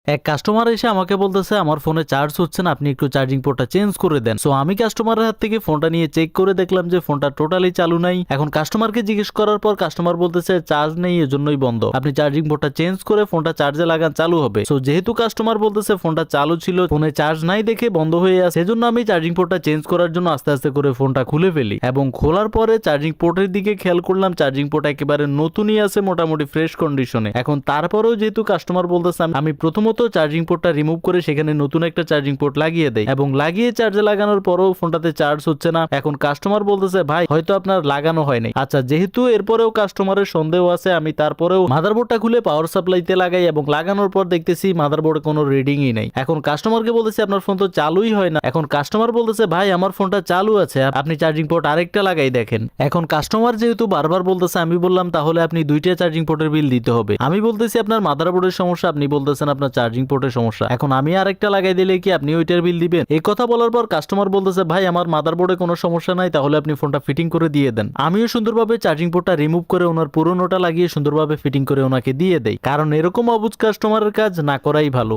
এক কাস্টমার এসে আমাকে বলতেছে আমার ফোনে চার্জ হচ্ছে না, আপনি একটু চার্জিং পোর্টটা চেঞ্জ করে দেন। সো আমি কাস্টমারের হাত থেকে ফোনটা নিয়ে চেক করে দেখলাম যে ফোনটা টোটালি চালু নাই। এখন কাস্টমারকে জিজ্ঞেস করার পর কাস্টমার বলতেছে চার্জ নেই, এজন্যই বন্ধ, আপনি চার্জিং পোর্টটা চেঞ্জ করে ফোনটা চার্জে লাগান, চালু হবে। সো যেহেতু কাস্টমার বলতেছে ফোনটা চালু ছিল, ফোনে চার্জ নাই দেখে বন্ধ হয়ে আছে, সেজন্য আমি চার্জিং পোর্টটা চেঞ্জ করার জন্য আস্তে আস্তে করে ফোনটা খুলে ফেলি এবং খোলার পরে চার্জিং পোর্টের দিকে খেয়াল করলাম চার্জিং পোর্ট একেবারে নতুনই আছে, মোটামুটি ফ্রেশ কন্ডিশনে। এখন তারপরেও যেহেতু কাস্টমার বলতেছে, আমি প্রথমত চার্জিং পোর্টটা রিমুভ করে সেখানে নতুন একটা চার্জিং পোর্ট লাগিয়ে দেয় এবং লাগিয়ে চার্জে লাগানোর পরেও ফোনটাতে চার্জ হচ্ছে না। এখন কাস্টমার বলতেছে ভাই হয়তো আপনার লাগানো হয়নি। আচ্ছা, যেহেতু এরপরেও কাস্টমারের সন্দেহ আছে, আমি তারপরেও মাদারবোর্ডটা খুলে পাওয়ার সাপ্লাইতে লাগাই এবং লাগানোর পর দেখতেছি মাদারবোর্ডে কোনো রিডিংই নেই। এখন কাস্টমারকে বলতেছি আপনার ফোন তো চালুই হয় না। এখন কাস্টমার বলতেছে ভাই আমার ফোনটা চালু আছে, আপনি চার্জিং পোর্ট আরেকটা লাগাই দেখেন। এখন কাস্টমার যেহেতু বারবার বলতেছে, আমি বললাম তাহলে আপনি দুইটা চার্জিং পোর্টের বিল দিতে হবে। আমি বলতেছি আপনার মাদারবোর্ডের সমস্যা, আপনি বলতেছেন আপনার চার্জিং পোর্টের সমস্যা, এখন আমি আরেকটা লাগাই দিলে কি আপনি ওইটার বিল দিবেন? এই কথা বলার পর কাস্টমার বলতেছে ভাই আমার মাদারবোর্ডে কোনো সমস্যা নাই, তাহলে আপনি ফোনটা ফিটিং করে দিয়ে দেন। আমিও সুন্দরভাবে চার্জিং পোর্টটা রিমুভ করে ওনার পুরোনোটা লাগিয়ে সুন্দরভাবে ফিটিং করে ওনাকে দিয়ে দেই, কারণ এরকম অবুঝ কাস্টমারের কাজ না করাই ভালো।